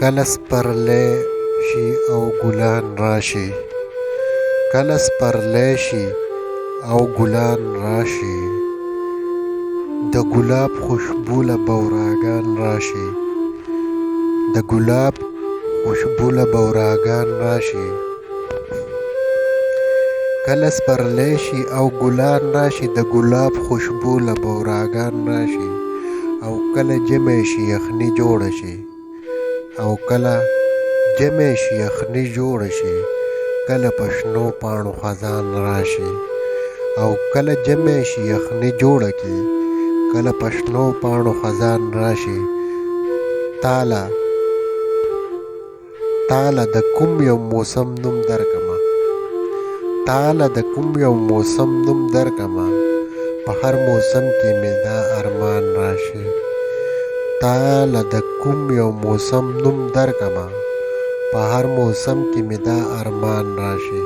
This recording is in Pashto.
کله سپرلی شي او ګلان راشي، کله سپرلی شي او ګلان راشي، د ګلاب خوشبو له بوراګان راشي، د ګلاب خوشبو له بوراګان راشي. کله سپرلی شي او ګلان راشي، د ګلاب خوشبو له بوراګان راشي، او کله جمی شي یخني جوړه شي، او کله جمی شي یخني جوړه شي، کله په شنو پاڼو خزان راشي، او کله جمی شي یخني جوړه کی، کله په شنو پاڼو خزان راشي. تاله د کوم یو موسم نوم درکما، تاله د کوم یو موسم نوم درکما، په هر موسم کې مې دا ارمان راشي. تاله د کوم یو موسم نوم درکما، په هر موسم کې مې دا ارمان راشي.